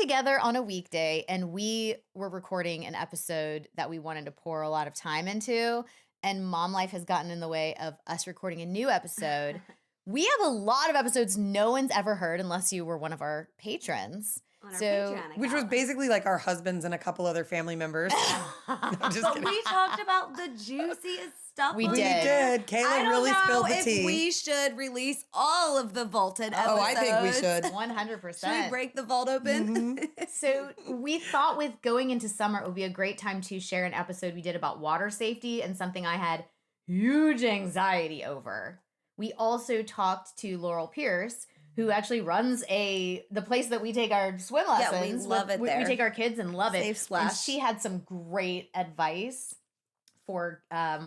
together on a weekday and we were recording an episode that we wanted to pour a lot of time into, and mom life has gotten in the way of us recording a new episode. We have a lot of episodes no one's ever heard unless you were one of our patrons. On our Patreon account. Which was basically like our husbands and a couple other family members. But we talked about the juiciest stuff. We We did. Kayla really spilled the tea. We should release all of the vaulted episodes. Oh, I think we should. 100%. Should we break the vault open? So we thought with going into summer, it would be a great time to share an episode we did about water safety and something I had huge anxiety over. We also talked to Laurel Pierce, who actually runs the place that we take our swim lessons. Yeah, we love it there. We take our kids and love it. SafeSplash. And she had some great advice for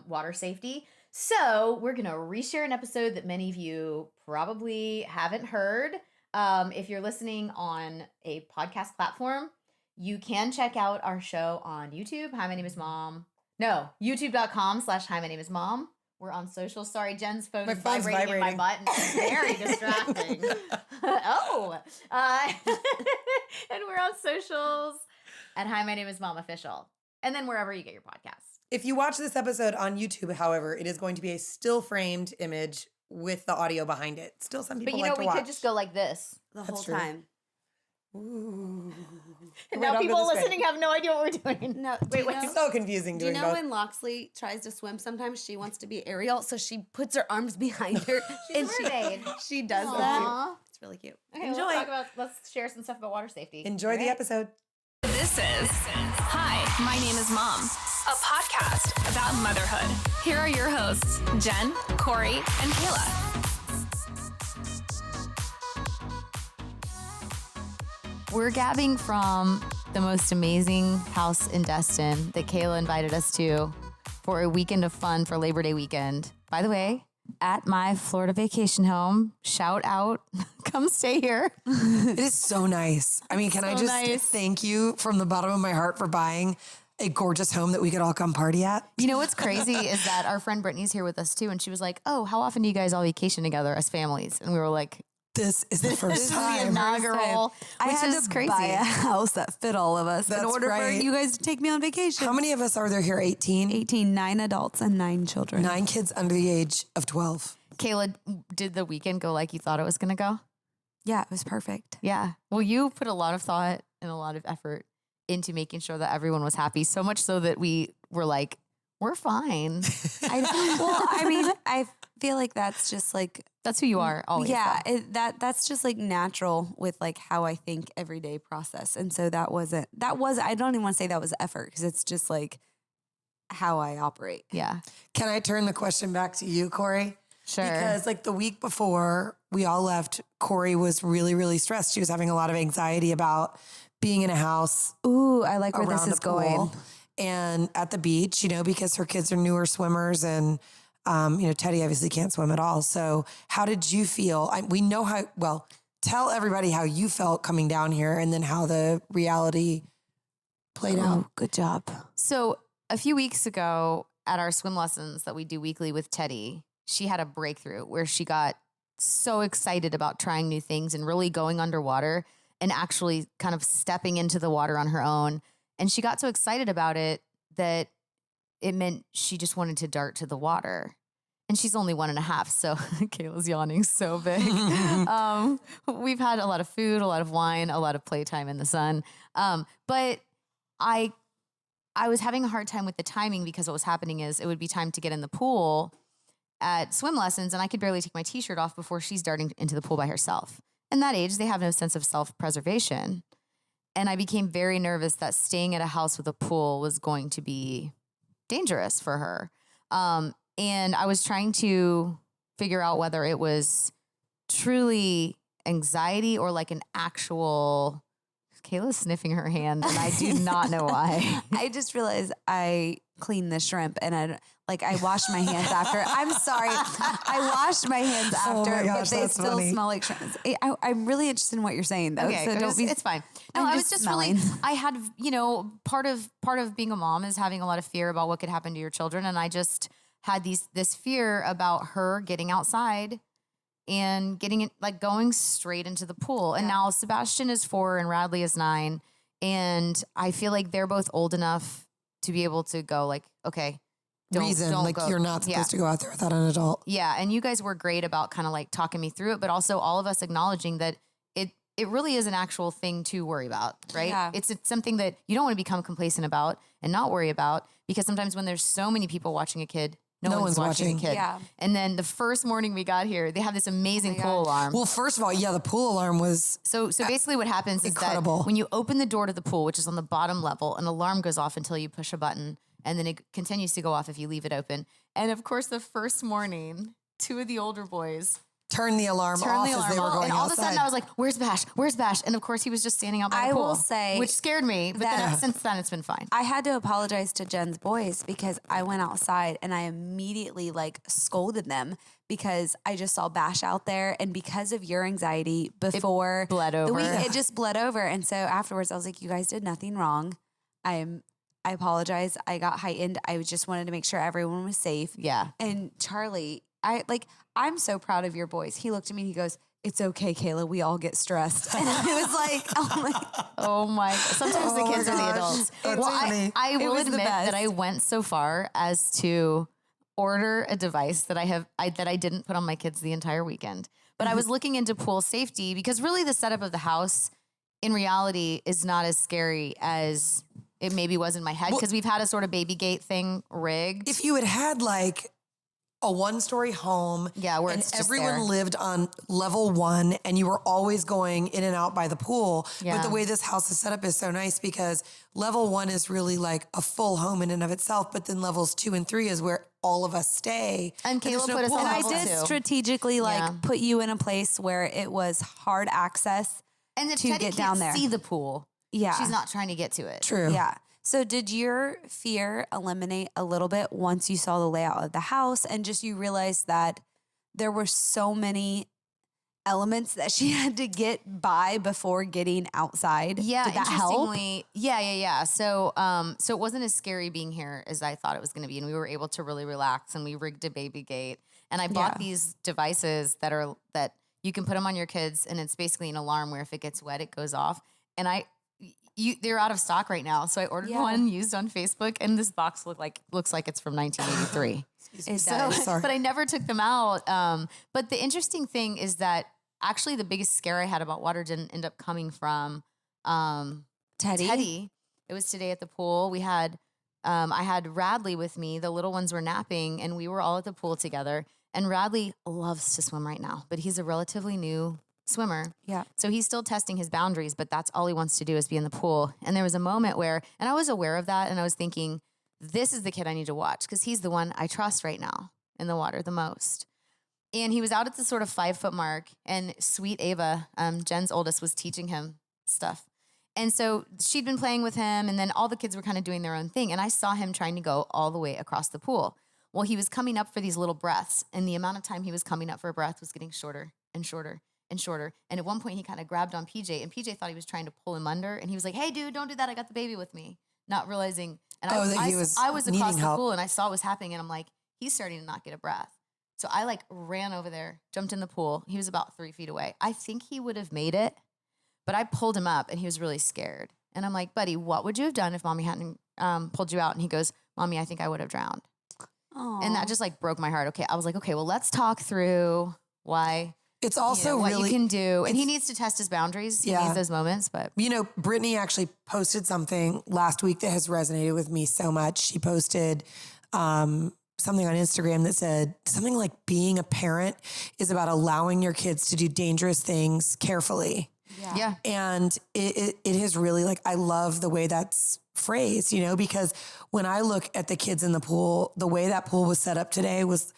water safety. So we're going to reshare an episode that many of you probably haven't heard. If you're listening on a podcast platform, you can check out our show on YouTube. Hi, my name is Mom. No, youtube.com/Hi, my name is Mom. We're on social. Sorry, Jen's phone is vibrating in my butt. And it's very distracting. And we're on socials. And Hi, my name is Mom Official. And then wherever you get your podcasts. If you watch this episode on YouTube, however, it is going to be a still framed image with the audio behind it. Still, some people like to watch. But you know, we could just go like this. The whole true. time. Ooh. And Right now onto people the screen. listening have no idea what we're doing. No, Wait, It's so confusing Do you doing know both. when Loxley tries to swim, sometimes she wants to be Ariel, so she puts her arms behind her. She's a mermaid. She does Aw. that. It's really cute. Okay, Enjoy. let's share some stuff about water safety. Enjoy the episode. This is Hi, my name is Mom, a podcast about motherhood. Here are your hosts, Jen, Corey, and Kayla. We're gabbing from the most amazing house in Destin that Kayla invited us to for a weekend of fun for Labor Day weekend. By the way, at my Florida vacation home, shout out, come stay here. It is so nice. I mean, can I So just nice. thank you from the bottom of my heart for buying a gorgeous home that we could all come party at? You know what's crazy is that our friend Brittany's here with us too, and she was like, "Oh, how often do you guys all vacation together as families?" And we were like, This is the first "This is the time. inaugural," I which had is to crazy. buy a house that fit all of us That's in order right. for you guys to take me on vacation. How many of us are there here? 18? 18, 9 adults and 9 children. 9 kids under the age of 12. Kayla, did the weekend go like you thought it was going to go? Yeah, it was perfect. Yeah. Well, you put a lot of thought and a lot of effort into making sure that everyone was happy, so much so that we were like, we're fine. I mean, I feel like that's just like, That's who you are always. yeah, though. that's just like natural with like how I think everyday process. And so I don't even want to say that was effort because it's just like how I operate. Yeah. Can I turn the question back to you, Corey? Sure. Because like the week before we all left, Corey was really, really stressed. She was having a lot of anxiety about being in a house Ooh, I like where around this is a pool going. and at the beach, you know, because her kids are newer swimmers and, you know, Teddy obviously can't swim at all. So how did you feel? We know tell everybody how you felt coming down here and then how the reality played out. Oh, good job. So a few weeks ago at our swim lessons that we do weekly with Teddy, she had a breakthrough where she got so excited about trying new things and really going underwater and actually kind of stepping into the water on her own. And she got so excited about it that it meant she just wanted to dart to the water. And she's only 1.5, so Kayla's yawning so big. We've had a lot of food, a lot of wine, a lot of playtime in the sun. But I was having a hard time with the timing because what was happening is it would be time to get in the pool at swim lessons, and I could barely take my t-shirt off before she's darting into the pool by herself. In that age, they have no sense of self-preservation. And I became very nervous that staying at a house with a pool was going to be dangerous for her. And I was trying to figure out whether it was truly anxiety or like an actual... Kayla's sniffing her hand, and I do not know why. I just realized I cleaned the shrimp and I washed my hands after. I'm sorry. I washed my hands Oh after, my gosh, but they that's still funny. smell like shrimp. I'm really interested in what you're saying though. Okay, so don't be. it's fine. No, I'm I was just just really, smelling. I had, you know, part of being a mom is having a lot of fear about what could happen to your children. And I just had this fear about her getting outside and getting it, like going straight into the pool. And now Sebastian is 4 and Radley is 9. And I feel like they're both old enough to be able to go like, okay, don't go. you're not supposed to go out there without an adult. Yeah. And you guys were great about kind of like talking me through it, but also all of us acknowledging that it really is an actual thing to worry about, right? Yeah. It's something that you don't want to become complacent about and not worry about, because sometimes when there's so many people watching a kid, no one's watching a kid. Yeah. And then the first morning we got here, they have this amazing pool alarm. Well, first of all, the pool alarm was So basically what happens incredible. is that when you open the door to the pool, which is on the bottom level, an alarm goes off until you push a button, and then it continues to go off if you leave it open. And of course, the first morning, 2 of the older boys turn the alarm off as they were going and all outside. of a sudden I was like, where's Bash? Where's Bash? And of course he was just standing out by the I pool. will say which scared me. But that- then since then it's been fine. I had to apologize to Jen's boys because I went outside and I immediately like scolded them because I just saw Bash out there, and because of your anxiety before bled the over. week, it just bled over. And so afterwards I was like, you guys did nothing wrong. I apologize. I got heightened. I just wanted to make sure everyone was safe. Yeah. And Charlie, I'm so proud of your boys. He looked at me and he goes, "It's okay, Kayla. We all get stressed." And I was like, "Oh my!" Oh my! Sometimes the kids are the adults. That's funny. I will was the admit that best. I went so far as to order a device that I didn't put on my kids the entire weekend. But I was looking into pool safety because really the setup of the house, in reality, is not as scary as it maybe was in my head, because we've had a sort of baby gate thing rigged. If you had like a 1-story home, where and it's just everyone there. lived on level 1 and you were always going in and out by the pool. Yeah. But the way this house is set up is so nice because level 1 is really like a full home in and of itself. But then levels 2 and 3 is where all of us stay. And there's Kayla no put us pool in And I level level did 2. strategically Yeah. put you in a place where it was hard access. And if to Teddy get can't down there. see the pool, Yeah. she's not trying to get to it. True. Yeah. So did your fear eliminate a little bit once you saw the layout of the house and just you realized that there were so many elements that she had to get by before getting outside? Yeah, Did that help? interestingly, yeah. So it wasn't as scary being here as I thought it was going to be, and we were able to really relax. And we rigged a baby gate, and I bought these devices that you can put them on your kids, and it's basically an alarm where if it gets wet, it goes off. And they're out of stock right now, so I ordered one used on Facebook, and this box looks like it's from 1983. It So, does. Sorry. but I never took them out. But the interesting thing is that actually the biggest scare I had about water didn't end up coming from Teddy. It was today at the pool. We had I had Radley with me. The little ones were napping, and we were all at the pool together. And Radley loves to swim right now, but he's a relatively new swimmer. Yeah. So he's still testing his boundaries, but that's all he wants to do is be in the pool. And there was a moment where, and I was aware of that, and I was thinking, this is the kid I need to watch because he's the one I trust right now in the water the most. And he was out at the sort of 5-foot mark, and sweet Ava, Jen's oldest, was teaching him stuff. And so she'd been playing with him, and then all the kids were kind of doing their own thing. And I saw him trying to go all the way across the pool. Well, he was coming up for these little breaths, and the amount of time he was coming up for a breath was getting shorter and shorter and shorter. And at one point, he kind of grabbed on PJ, and PJ thought he was trying to pull him under. And he was like, "Hey, dude, don't do that. I got the baby with me." Not realizing. And that he was I was across needing the help. pool, and I saw what was happening, and I'm like, he's starting to not get a breath. So I ran over there, jumped in the pool. He was about 3 feet away. I think he would have made it, but I pulled him up, and he was really scared. And I'm like, "Buddy, what would you have done if Mommy hadn't pulled you out?" And he goes, "Mommy, I think I would have drowned." And that just broke my heart. Okay, I was like, okay, well, let's talk through why. It's also what really you can do, and he needs to test his boundaries. He needs those moments, but Brittany actually posted something last week that has resonated with me so much. She posted something on Instagram that said something like being a parent is about allowing your kids to do dangerous things carefully. yeah. And it has really I love the way that's phrased, because when I look at the kids in the pool, the way that pool was set up today was,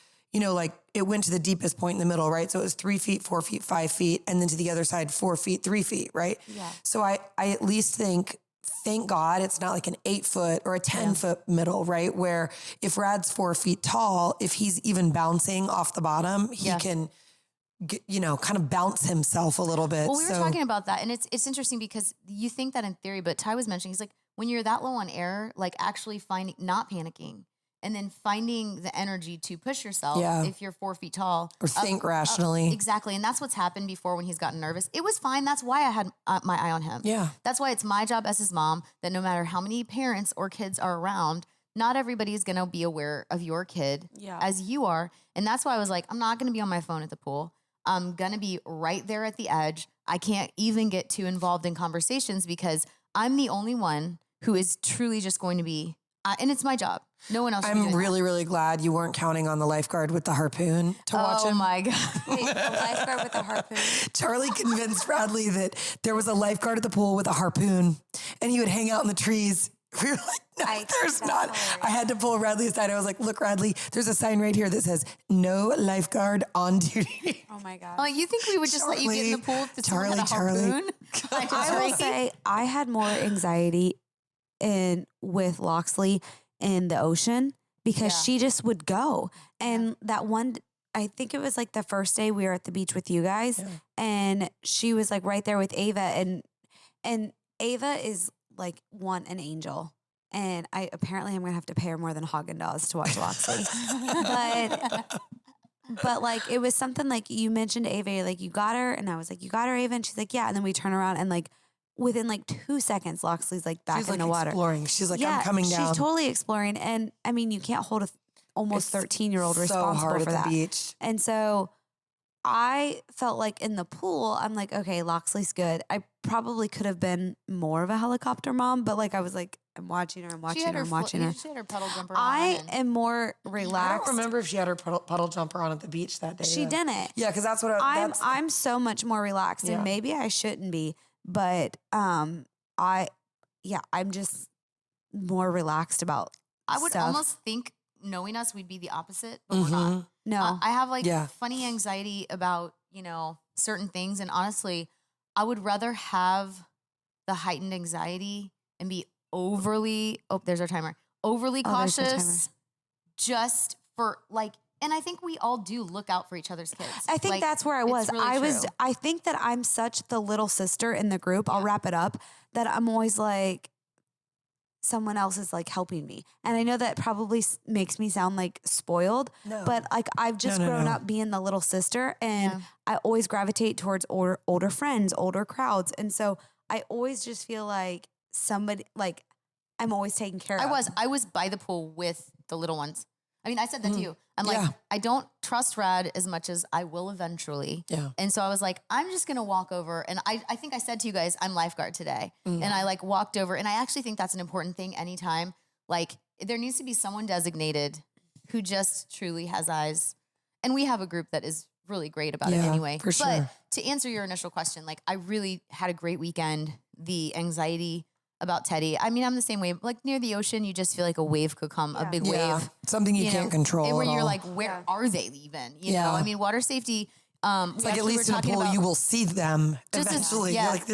it went to the deepest point in the middle, right? So it was 3 feet, 4 feet, 5 feet, and then to the other side, 4 feet, 3 feet, right? Yeah. So I at least thank God it's not like an 8-foot or a 10-foot middle, right? Where if Rad's 4 feet tall, if he's even bouncing off the bottom, he can kind of bounce himself a little bit. Well, we were talking about that, and it's interesting because you think that in theory, but Ty was mentioning, he's like, when you're that low on air, actually not panicking and then finding the energy to push yourself Yeah. if you're 4 feet tall. Or think rationally. Exactly. And that's what's happened before when he's gotten nervous. It was fine. That's why I had my eye on him. Yeah. That's why it's my job as his mom that no matter how many parents or kids are around, not everybody is going to be aware of your kid as you are. And that's why I was like, I'm not going to be on my phone at the pool. I'm going to be right there at the edge. I can't even get too involved in conversations because I'm the only one who is truly just going to be, and it's my job. No one else. I'm really, really glad you weren't counting on the lifeguard with the harpoon to watch him. Oh my God. Wait, a lifeguard with a harpoon. Charlie convinced Bradley that there was a lifeguard at the pool with a harpoon and he would hang out in the trees. We were like, no, there's not. hilarious. I had to pull Bradley aside. I was like, look, Bradley, there's a sign right here that says no lifeguard on duty. Oh my God. Like, you think we would just let you get in the pool to swim with a harpoon? I will say I had more anxiety with Loxley in the ocean because she just would go. And that one, I think it was like the first day we were at the beach with you guys and she was like right there with Ava and Ava is like an angel. And I'm going to have to pay her more than Haagen-Dazs to watch Loxley. But like, it was something like you mentioned Ava, like you got her. And I was like, you got her, Ava? And she's like, yeah. And then we turn around and like, within like 2 seconds, Loxley's like back in the water. Exploring. She's like, I'm coming down. She's totally exploring. And I mean, you can't hold a almost 13-year-old responsible hard for at that. the beach. And so I felt like in the pool, I'm like, okay, Loxley's good. I probably could have been more of a helicopter mom, but like I was like, I'm watching her, I'm watching her. She had her puddle jumper on. I am more I relaxed. don't remember if she had her puddle jumper on at the beach that day. She didn't. Yeah, because that's what I'm so much more relaxed, and maybe I shouldn't be, but I'm just more relaxed about. I would stuff. almost think, knowing us, we'd be the opposite, but we're not. No, I have like funny anxiety about, certain things. And honestly, I would rather have the heightened anxiety and be overly cautious just for like, and I think we all do look out for each other's kids. I think Like, that's where I it's was. really true. I think that I'm such the little sister in the group. I'll wrap it up that I'm always like, someone else is like helping me. And I know that probably makes me sound like spoiled, but like I've just grown up being the little sister and I always gravitate towards older friends, older crowds. And so I always just feel like somebody, like I'm always taken care of. I was by the pool with the little ones. I mean, I said that to you. I'm like, I don't trust Rad as much as I will eventually. Yeah. And so I was like, I'm just going to walk over. And I think I said to you guys, I'm lifeguard today. And I like walked over. And I actually think that's an important thing anytime. Like there needs to be someone designated who just truly has eyes. And we have a group that is really great about it anyway. For sure. But to answer your initial question, like I really had a great weekend. The anxiety about Teddy. I mean, I'm the same way. Like near the ocean, you just feel like a wave could come, a big wave. Something you can't control. And where at you're all. like, where are they even? You know, I mean, water safety. It's like at least in a pool, you will see them eventually.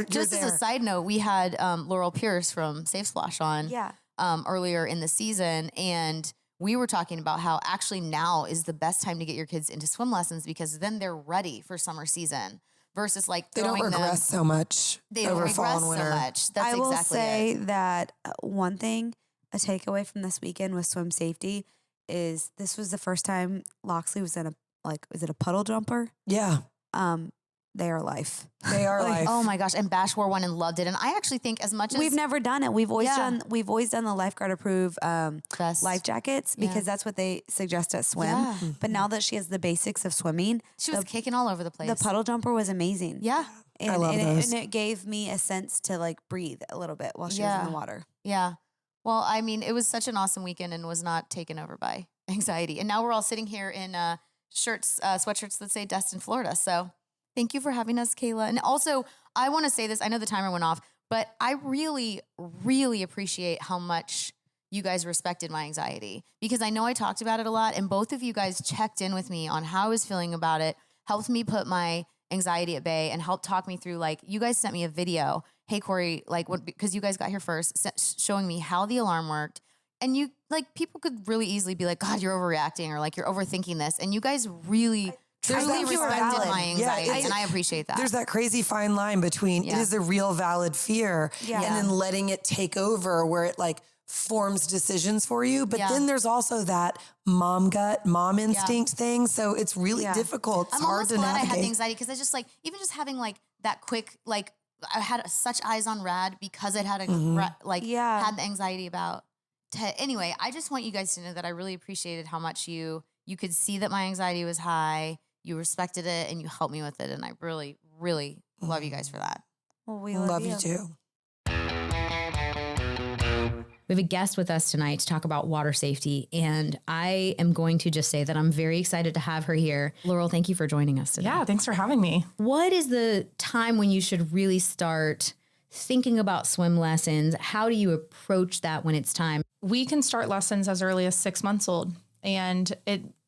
Just as a side note, we had Laurel Pierce from SafeSplash on earlier in the season. And we were talking about how actually now is the best time to get your kids into swim lessons because then they're ready for summer season. Versus like they don't regress so much over fall and winter. So much. That's I will exactly say it. that one thing, a takeaway from this weekend with swim safety is this was the first time Loxley was in is it a puddle jumper? Yeah. They are life. They are life. Oh my gosh. And Bash wore one and loved it. And I actually think as much as We've never done it. We've always done the lifeguard approved life jackets because that's what they suggest at swim. Yeah. But now that she has the basics of swimming, she was kicking all over the place. the puddle jumper was amazing. Yeah. And, I love those. and it gave me a sense to like breathe a little bit while she was in the water. Yeah. Well, I mean, it was such an awesome weekend and was not taken over by anxiety. And now we're all sitting here in sweatshirts that say Destin, Florida. So thank you for having us, Kayla. And also, I want to say this. I know the timer went off, but I really, really appreciate how much you guys respected my anxiety because I know I talked about it a lot and both of you guys checked in with me on how I was feeling about it, helped me put my anxiety at bay and helped talk me through, like, you guys sent me a video. Hey, Corey, like, because you guys got here first, showing me how the alarm worked. And you, like, people could really easily be like, God, you're overreacting or like you're overthinking this. And you guys really... truly respected my anxiety, and I appreciate that. There's that crazy fine line between it is a real valid fear and then letting it take over where it like forms decisions for you. But Yeah. then there's also that mom gut, mom instinct thing. So it's really difficult. It's I'm hard almost to glad I had the navigate. anxiety because I just like, even just having like that quick, like I had such eyes on Rad because it had a, had the anxiety about anyway, I just want you guys to know that I really appreciated how much you could see that my anxiety was high. You respected it and you helped me with it. And I really, really love you guys for that. Well, we Love you too. We have a guest with us tonight to talk about water safety. And I am going to just say that I'm very excited to have her here. Laurel, thank you for joining us today. Yeah, thanks for having me. What is the time when you should really start thinking about swim lessons? How do you approach that when it's time? We can start lessons as early as 6 months old, and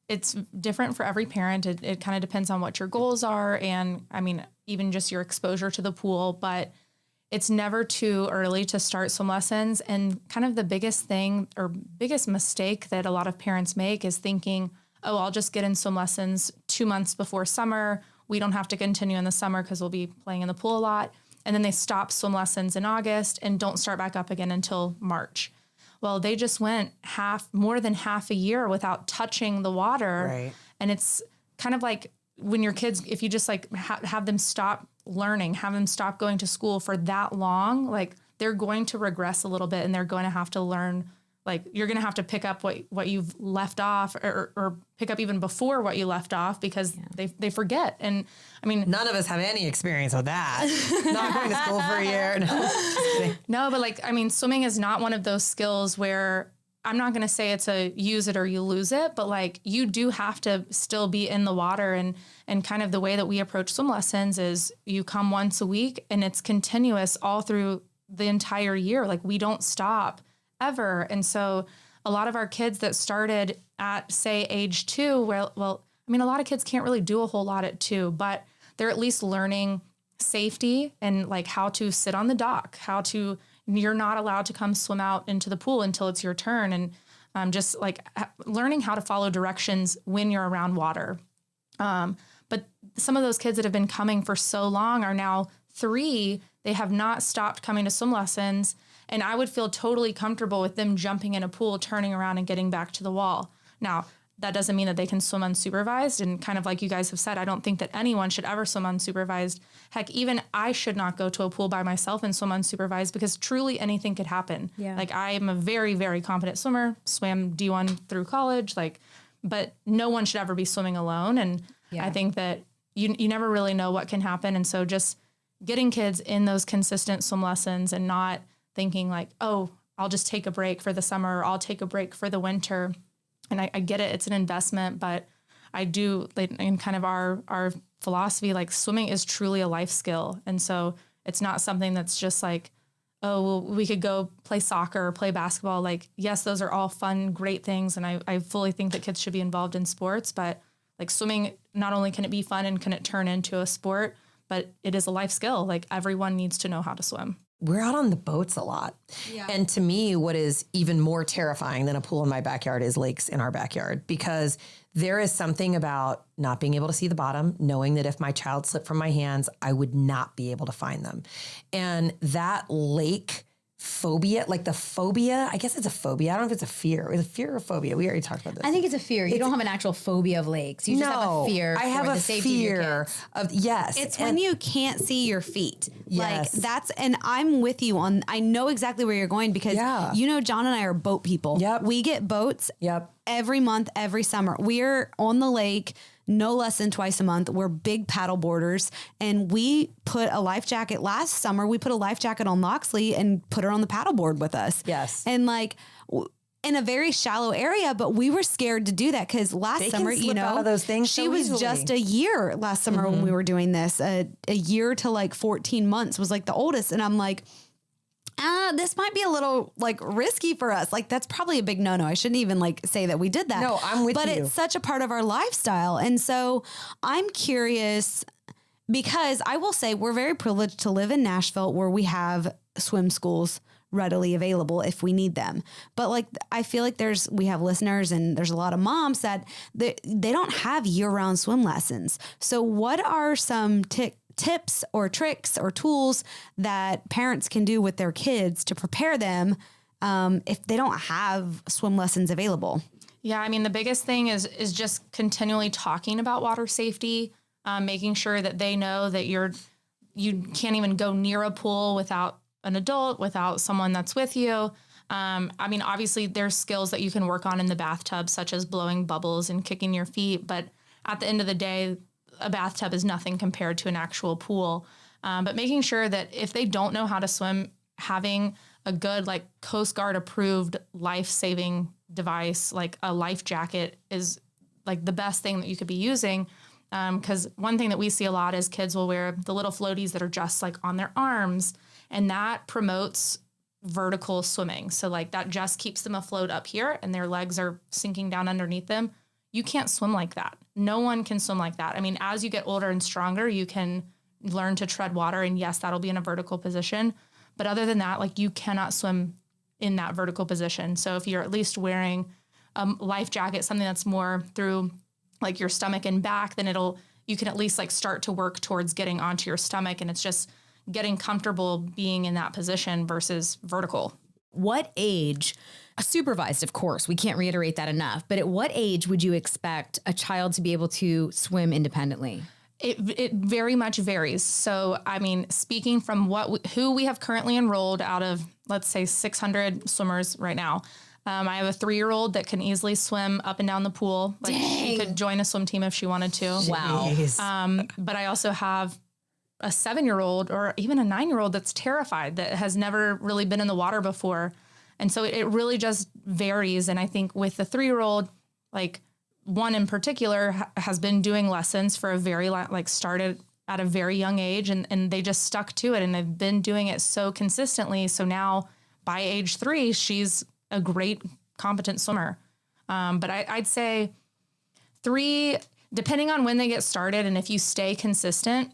it's different for every parent. It kind of depends on what your goals are, and I mean, even just your exposure to the pool, but it's never too early to start swim lessons. And kind of the biggest thing or biggest mistake that a lot of parents make is thinking, oh, I'll just get in swim lessons 2 months before summer. We don't have to continue in the summer because we'll be playing in the pool a lot. And then they stop swim lessons in August and don't start back up again until March. Well, they just went more than half a year without touching the water. Right. And it's kind of like when your kids, if you just like have them stop learning, have them stop going to school for that long, like they're going to regress a little bit and they're going to have to learn, like you're going to have to pick up what you've left off or pick up even before what you left off because they forget. And I mean, None of us have any experience with that. Not going to school for a year. No, just kidding. no, but like, I mean, swimming is not one of those skills where I'm not going to say it's a use it or you lose it, but like you do have to still be in the water and kind of the way that we approach swim lessons is you come once a week and it's continuous all through the entire year. Like we don't stop ever. And so a lot of our kids that started at say age 2, well, I mean, a lot of kids can't really do a whole lot at 2, but they're at least learning safety and like how to sit on the dock, you're not allowed to come swim out into the pool until it's your turn. And just like learning how to follow directions when you're around water. But some of those kids that have been coming for so long are now 3. They have not stopped coming to swim lessons. And I would feel totally comfortable with them jumping in a pool, turning around and getting back to the wall. Now, that doesn't mean that they can swim unsupervised. And kind of like you guys have said, I don't think that anyone should ever swim unsupervised. Heck, even I should not go to a pool by myself and swim unsupervised because truly anything could happen. Yeah. Like I am a very, very competent swimmer, swam D1 through college, but no one should ever be swimming alone. And I think that you never really know what can happen. And so just getting kids in those consistent swim lessons and not thinking like, oh, I'll just take a break for the summer or I'll take a break for the winter. And I get it, it's an investment, but I do, in kind of our philosophy, like swimming is truly a life skill. And so it's not something that's just like, oh, well, we could go play soccer or play basketball. Like, yes, those are all fun, great things. And I fully think that kids should be involved in sports, but like swimming, not only can it be fun and can it turn into a sport, but it is a life skill. Like everyone needs to know how to swim. We're out on the boats a lot. Yeah. And to me, what is even more terrifying than a pool in my backyard is lakes in our backyard, because there is something about not being able to see the bottom, knowing that if my child slipped from my hands, I would not be able to find them. And that lake phobia, like the phobia, I guess it's a phobia. I don't know if it's a fear. Is it fear or phobia? We already talked about this. I think it's a fear. You don't have an actual phobia of lakes. You just have a fear. I have for a the safety of your fear kids. of, yes. It's when you can't see your feet. Yes. Like that's, and I'm with you on, I know exactly where you're going because you know, John and I are boat people. Yep. We get boats every month, every summer. We're on the lake no less than twice a month. We're big paddle boarders and we put a life jacket last summer. We put a life jacket on Loxley and put her on the paddle board with us. Yes. And like, in a very shallow area, but we were scared to do that because last summer, you know, out of those things she so was easily. just a year last summer when we were doing this. A year to like 14 months was like the oldest. And I'm like, this might be a little like risky for us. Like that's probably a big no-no. I shouldn't even like say that we did that. No, I'm with you. But it's such a part of our lifestyle. And so I'm curious because I will say we're very privileged to live in Nashville where we have swim schools readily available if we need them. But like, I feel like we have listeners and there's a lot of moms that they don't have year-round swim lessons. So what are some tips or tricks or tools that parents can do with their kids to prepare them if they don't have swim lessons available? Yeah, I mean, the biggest thing is just continually talking about water safety, making sure that they know that you can't even go near a pool without an adult, without someone that's with you. I mean, obviously there's skills that you can work on in the bathtub, such as blowing bubbles and kicking your feet. But at the end of the day, a bathtub is nothing compared to an actual pool. But making sure that if they don't know how to swim, having a good like Coast Guard approved life-saving device, like a life jacket, is like the best thing that you could be using. Because one thing that we see a lot is kids will wear the little floaties that are just like on their arms, and that promotes vertical swimming. So like that just keeps them afloat up here and their legs are sinking down underneath them. You can't swim like that. No one can swim like that. I mean, as you get older and stronger, you can learn to tread water, and yes, that'll be in a vertical position. But other than that, like you cannot swim in that vertical position. So if you're at least wearing a life jacket, something that's more through like your stomach and back, then you can at least like start to work towards getting onto your stomach, and it's just getting comfortable being in that position versus vertical. What age, supervised, of course, we can't reiterate that enough, but at what age would you expect a child to be able to swim independently? It very much varies. So, I mean, speaking from who we have currently enrolled out of, let's say 600 swimmers right now. I have a 3-year-old that can easily swim up and down the pool. Like she could join a swim team if she wanted to. Wow. But I also have a 7-year-old or even a 9-year-old that's terrified, that has never really been in the water before. And so it really just varies. And I think with the 3-year-old, like one in particular has been doing lessons for a very, like started at a very young age, and they just stuck to it and they've been doing it so consistently. So now by age 3, she's a great, competent swimmer. But I'd say 3, depending on when they get started, and if you stay consistent,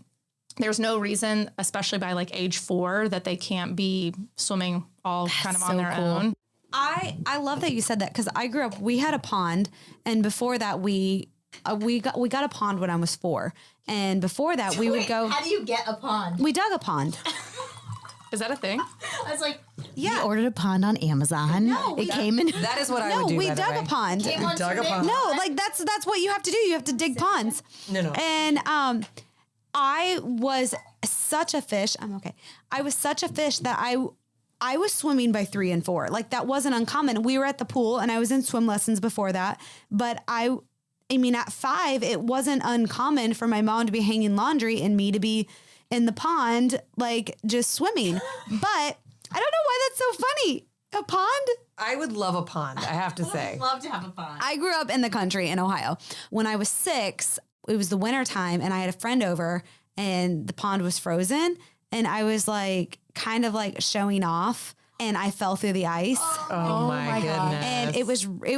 there's no reason, especially by like age 4, that they can't be swimming all kind of on their own. I love that you said that, because I grew up, we had a pond, and before that we got a pond when I was 4, and before that we would go. How do you get a pond? We dug a pond. Is that a thing? I was like, Yeah. We ordered a pond on Amazon. No, it came in. That is what I would No, do. we by the dug way. a pond. Dug a pond. No, like that's what you have to do. You have to dig ponds. No. And I was such a fish. I'm okay. I was such a fish that I was swimming by 3 and 4. Like that wasn't uncommon. We were at the pool and I was in swim lessons before that. But I mean, at 5, it wasn't uncommon for my mom to be hanging laundry and me to be in the pond, like just swimming. But I don't know why that's so funny. A pond? I would love a pond, I have to say. love to have a pond. I grew up in the country in Ohio. When I was 6, it was the winter time and I had a friend over and the pond was frozen. And I was like, kind of like showing off, and I fell through the ice. Oh my goodness. And it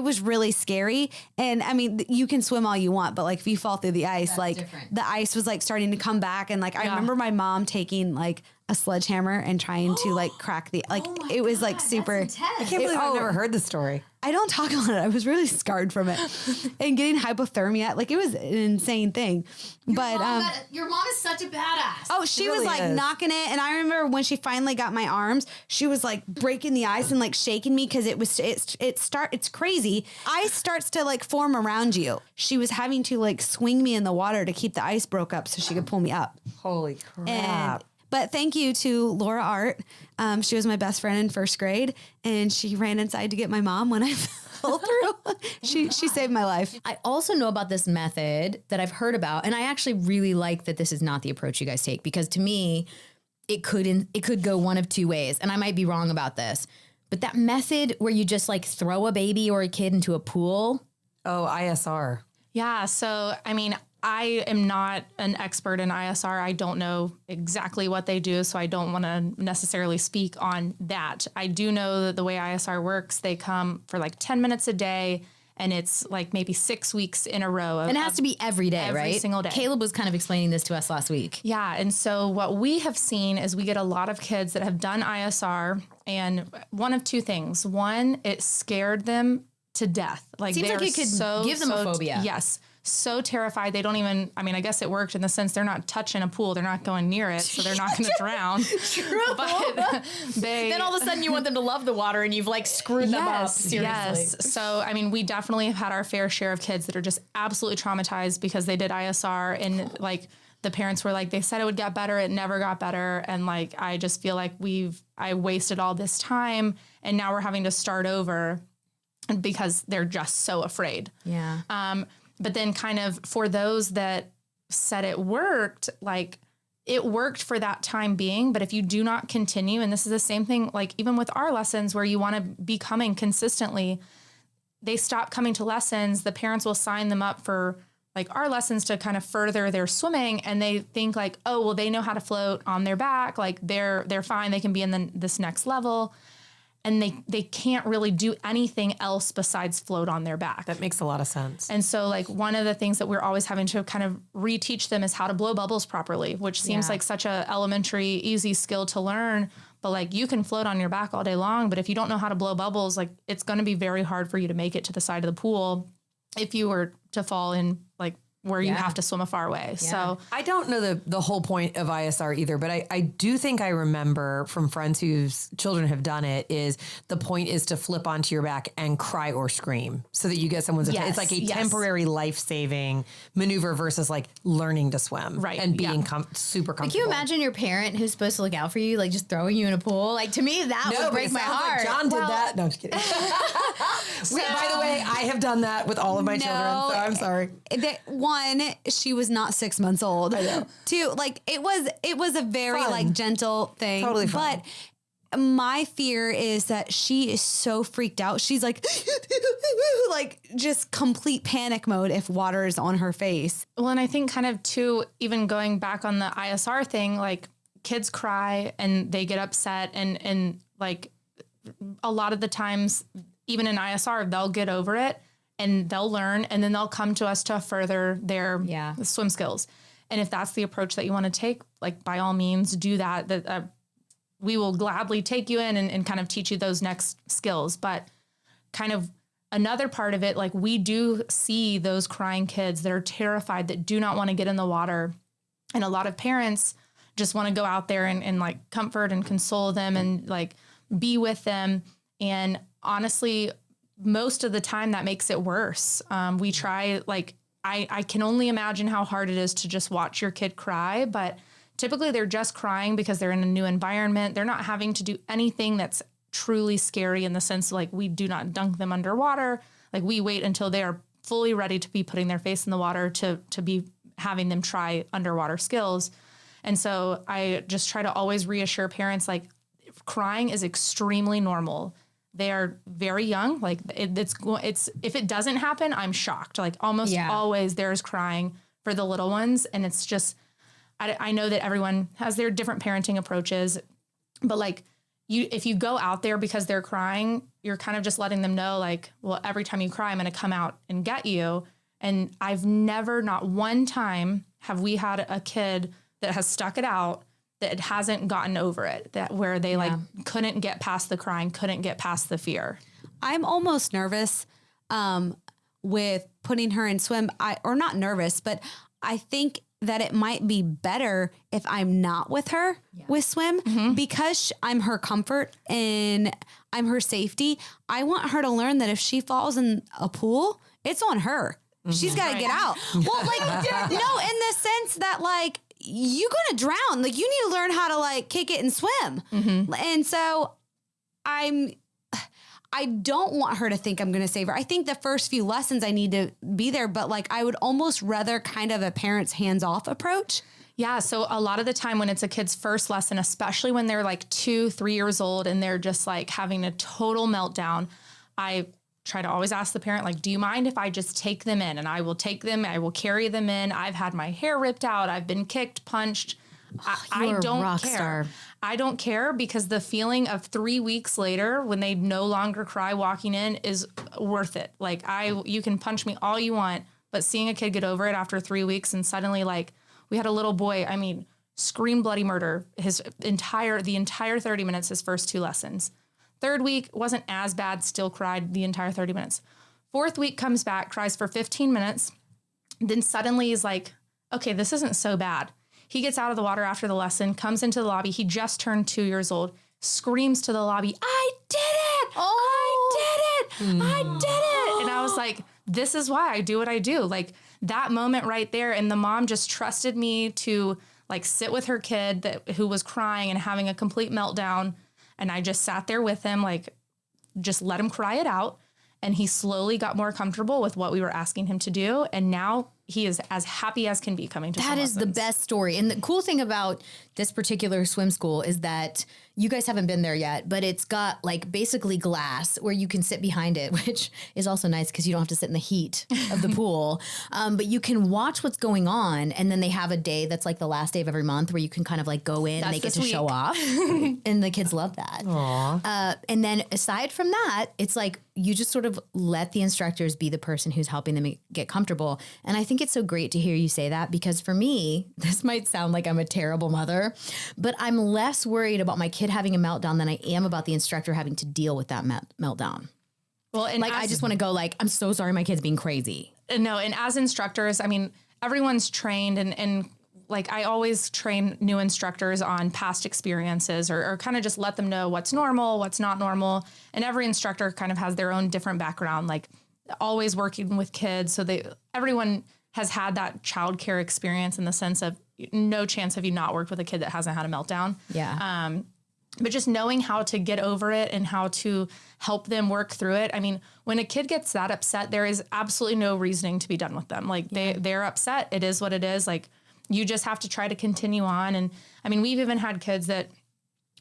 was really scary. And I mean, you can swim all you want, but like if you fall through the ice, like different. the ice was like starting to come back. And like, I remember my mom taking like a sledgehammer and trying to like crack the, like, it was like super. I can't believe I've never heard the story. I don't talk about it. I was really scarred from it and getting hypothermia. Like it was an insane thing. Your mom is such a badass. Oh, she was really like is. knocking it. And I remember when she finally got my arms, she was like breaking the ice and like shaking me because it's crazy. Ice starts to like form around you. She was having to like swing me in the water to keep the ice broke up so she could pull me up. Holy crap. But thank you to Laura Art. She was my best friend in 1st grade, and she ran inside to get my mom when I fell through. She saved my life. I also know about this method that I've heard about, and I actually really like that this is not the approach you guys take, because to me, it could go one of 2 ways, and I might be wrong about this. But that method where you just like throw a baby or a kid into a pool. Oh, ISR. Yeah. So, I mean, I am not an expert in ISR. I don't know exactly what they do, so I don't want to necessarily speak on that. I do know that the way ISR works, they come for like 10 minutes a day, and it's like maybe 6 weeks in a row. And it has to be every day, every right? single day. Caleb was kind of explaining this to us last week. Yeah. And so what we have seen is we get a lot of kids that have done ISR, and one of 2 things. One, it scared them to death. Like Seems like they're it could so, give them a phobia. Yes. so terrified. They don't even, I mean, I guess it worked in the sense they're not touching a pool. They're not going near it. So they're not going to drown. True. But then all of a sudden you want them to love the water and you've like screwed them up. Seriously. Yes. So, I mean, we definitely have had our fair share of kids that are just absolutely traumatized because they did ISR and like the parents were like, they said it would get better. It never got better. And like, I just feel like I wasted all this time and now we're having to start over because they're just so afraid. Yeah. But then kind of for those that said it worked, like it worked for that time being. But if you do not continue, and this is the same thing, like even with our lessons where you want to be coming consistently, they stop coming to lessons. The parents will sign them up for like our lessons to kind of further their swimming. And they think like, oh, well, they know how to float on their back. Like they're fine. They can be in this next level. And they can't really do anything else besides float on their back. That makes a lot of sense. And so like one of the things that we're always having to kind of reteach them is how to blow bubbles properly, which seems like such a elementary, easy skill to learn. But like you can float on your back all day long, but if you don't know how to blow bubbles, like it's going to be very hard for you to make it to the side of the pool if you were to fall in like where you have to swim a far way. So I don't know the whole point of ISR either, but I do think I remember from friends whose children have done it is the point is to flip onto your back and cry or scream so that you get someone's attention. It's like a temporary life-saving maneuver versus like learning to swim and being super comfortable. Can you imagine your parent who's supposed to look out for you, like just throwing you in a pool? Like to me, that would break my heart. Like John did that. No, I'm just kidding. By the way, I have done that with all of my children, so I'm sorry. One, she was not 6 months old. I know. Two, like it was a very like gentle thing. Totally fun. But my fear is that she is so freaked out. She's like, like just complete panic mode if water is on her face. Well, and I think kind of too, even going back on the ISR thing, like kids cry and they get upset and like a lot of the times, even in ISR, they'll get over it. And they'll learn, and then they'll come to us to further their swim skills. And if that's the approach that you want to take, like by all means, do that. That we will gladly take you in and kind of teach you those next skills. But kind of another part of it, like we do see those crying kids that are terrified, that do not want to get in the water. And a lot of parents just want to go out there and like comfort and console them and like be with them. And honestly, most of the time that makes it worse. We try, like, I can only imagine how hard it is to just watch your kid cry, but typically they're just crying because they're in a new environment. They're not having to do anything that's truly scary in the sense, like we do not dunk them underwater. Like we wait until they are fully ready to be putting their face in the water to be having them try underwater skills. And so I just try to always reassure parents, like crying is extremely normal. They are very young. Like it's if it doesn't happen, I'm shocked. Like almost always there's crying for the little ones. And it's just, I know that everyone has their different parenting approaches, but like if you go out there because they're crying, you're kind of just letting them know like, well, every time you cry, I'm going to come out and get you. And I've never, not one time have we had a kid that has stuck it out that hasn't gotten over it, that where they like couldn't get past the crying, couldn't get past the fear. I'm almost nervous with putting her in swim. Or not nervous, but I think that it might be better if I'm not with her with swim because I'm her comfort and I'm her safety. I want her to learn that if she falls in a pool, it's on her. She's got to get out. Well, like, no, in the sense that like, you're going to drown. Like you need to learn how to like kick it and swim. And so I don't want her to think I'm going to save her. I think the first few lessons I need to be there, but like, I would almost rather kind of a parent's hands-off approach. Yeah. So a lot of the time when it's a kid's first lesson, especially when they're like 2-3 years old and they're just like having a total meltdown, I try to always ask the parent, like, do you mind if I just take them in? And I will take them, I will carry them in. I've had my hair ripped out. I've been kicked, punched. I don't care. I don't care because the feeling of 3 weeks later when they no longer cry walking in is worth it. Like you can punch me all you want, but seeing a kid get over it after 3 weeks and suddenly like we had a little boy, I mean, scream bloody murder the entire 30 minutes, his first 2 lessons. 3rd week wasn't as bad, still cried the entire 30 minutes. 4th week comes back, cries for 15 minutes. then suddenly is like, okay, this isn't so bad. He gets out of the water after the lesson, comes into the lobby. He just turned 2 years old, screams to the lobby, I did it. I did it. I did it. And I was like, this is why I do what I do. Like that moment right there. And the mom just trusted me to like sit with her kid who was crying and having a complete meltdown. And I just sat there with him, like just let him cry it out. And he slowly got more comfortable with what we were asking him to do. And now he is as happy as can be coming to swim That is the lessons. best story. And the cool thing about this particular swim school is that you guys haven't been there yet, but it's got like basically glass where you can sit behind it, which is also nice because you don't have to sit in the heat of the pool. But you can watch what's going on. And then they have a day that's like the last day of every month where you can kind of like go in and they get to show off. And the kids love that. And then aside from that, it's like you just sort of let the instructors be the person who's helping them get comfortable. And I think it's so great to hear you say that because for me, this might sound like I'm a terrible mother, but I'm less worried about my kid having a meltdown than I am about the instructor having to deal with that meltdown. Well, and Like, I just want to go like, I'm so sorry my kid's being crazy. No, and as instructors, I mean, everyone's trained and like I always train new instructors on past experiences or kind of just let them know what's normal, what's not normal. And every instructor kind of has their own different background, like always working with kids. So everyone has had that childcare experience in the sense of no chance have you not worked with a kid that hasn't had a meltdown. Yeah. But just knowing how to get over it and how to help them work through it. I mean, when a kid gets that upset, there is absolutely no reasoning to be done with them. Like they're upset. It is what it is. Like you just have to try to continue on. And I mean, we've even had kids that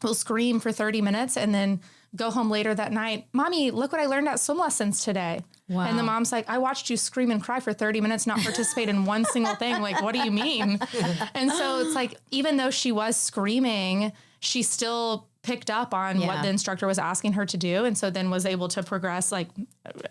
will scream for 30 minutes and then go home later that night. Mommy, look what I learned at swim lessons today. Wow. And the mom's like, I watched you scream and cry for 30 minutes, not participate in one single thing. Like, what do you mean? And so it's like, even though she was screaming, she still picked up on what the instructor was asking her to do. And so then was able to progress. Like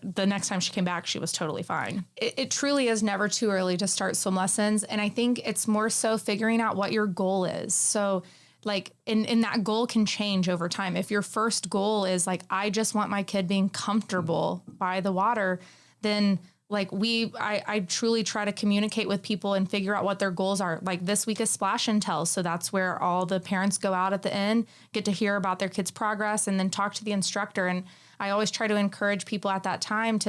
the next time she came back, she was totally fine. It truly is never too early to start swim lessons. And I think it's more so figuring out what your goal is. So like, and that goal can change over time. If your first goal is like, I just want my kid being comfortable by the water, then like I truly try to communicate with people and figure out what their goals are. Like this week is Splash and Tell. So that's where all the parents go out at the end, get to hear about their kids' progress and then talk to the instructor. And I always try to encourage people at that time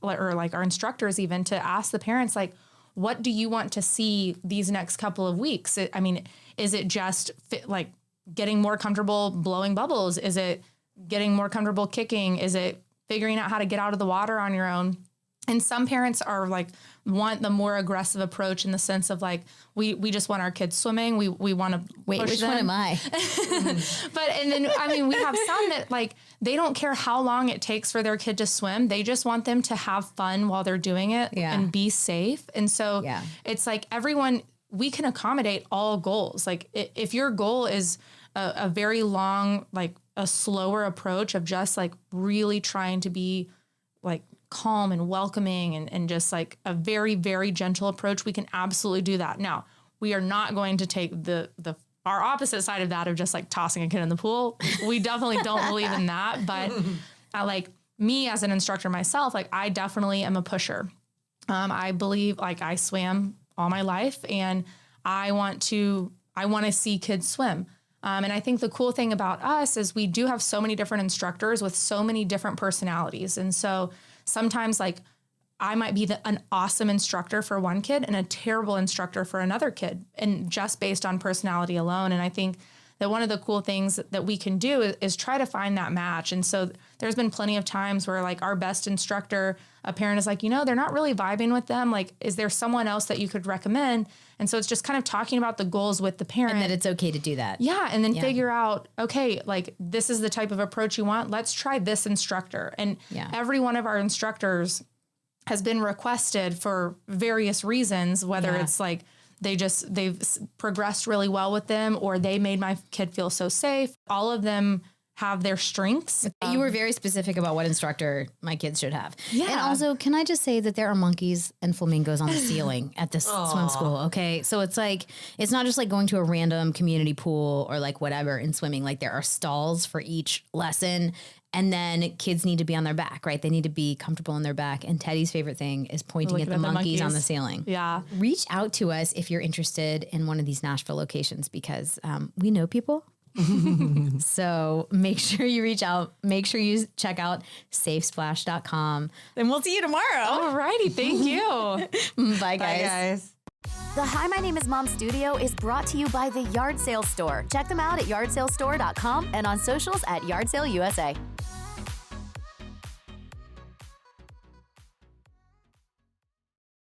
or like our instructors even to ask the parents, like, what do you want to see these next couple of weeks? Is it just like getting more comfortable blowing bubbles? Is it getting more comfortable kicking? Is it figuring out how to get out of the water on your own? And some parents are like, want the more aggressive approach in the sense of like, we just want our kids swimming. We want to Wait, which one am I? And then, I mean, we have some that like, they don't care how long it takes for their kid to swim. They just want them to have fun while they're doing it and be safe. And so it's like everyone, we can accommodate all goals. Like if your goal is a very long, like a slower approach of just like really trying to be like calm and welcoming and just like a very, very gentle approach, we can absolutely do that. Now, we are not going to take our opposite side of that of just like tossing a kid in the pool. We definitely don't believe in that. But like me as an instructor myself, like I definitely am a pusher. I believe like I swam all my life and I want to see kids swim. And I think the cool thing about us is we do have so many different instructors with so many different personalities. And so sometimes like I might be an awesome instructor for one kid and a terrible instructor for another kid, and just based on personality alone. And I think that one of the cool things that we can do is try to find that match. And so there's been plenty of times where like our best instructor, a parent is like, they're not really vibing with them. Like, is there someone else that you could recommend? And so it's just kind of talking about the goals with the parent. And that it's okay to do that. Yeah. And then figure out, okay, like this is the type of approach you want. Let's try this instructor. And every one of our instructors has been requested for various reasons, whether it's like, they've progressed really well with them or they made my kid feel so safe. All of them have their strengths. You were very specific about what instructor my kids should have. Yeah. And also, can I just say that there are monkeys and flamingos on the ceiling at this swim school? Okay. So it's like, it's not just like going to a random community pool or like whatever in swimming. Like there are stalls for each lesson. And then kids need to be on their back, right? They need to be comfortable on their back. And Teddy's favorite thing is pointing at the monkeys on the ceiling. Yeah. Reach out to us if you're interested in one of these Nashville locations because we know people. So make sure you reach out. Make sure you check out SafeSplash.com. And we'll see you tomorrow. All righty. Thank you. Bye, guys. The Hi, My Name is Mom studio is brought to you by the Yard Sale Store. Check them out at yardsalestore.com and on socials at Yard Sale USA.